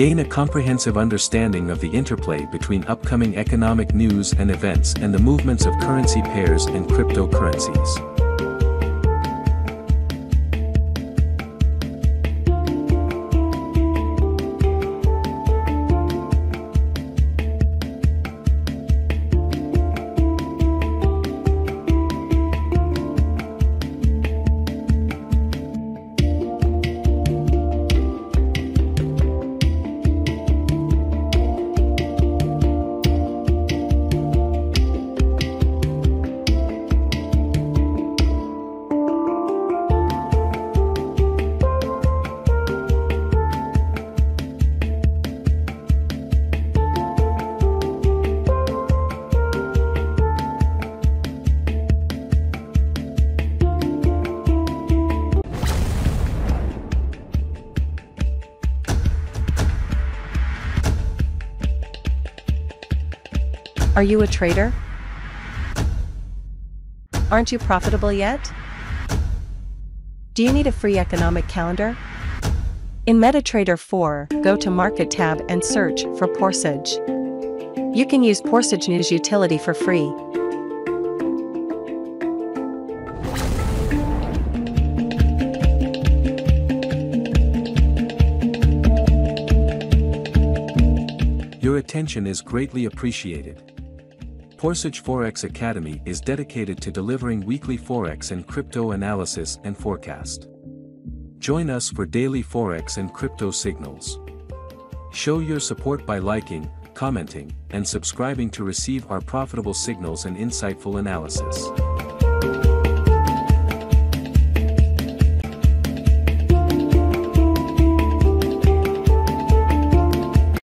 Gain a comprehensive understanding of the interplay between upcoming economic news and events and the movements of currency pairs and cryptocurrencies. Are you a trader? Aren't you profitable yet? Do you need a free economic calendar? In MetaTrader 4, go to Market tab and search for Porsaj. You can use Porsaj News utility for free. Your attention is greatly appreciated. Porsaj Forex Academy is dedicated to delivering weekly Forex and crypto analysis and forecast. Join us for daily Forex and crypto signals. Show your support by liking, commenting, and subscribing to receive our profitable signals and insightful analysis.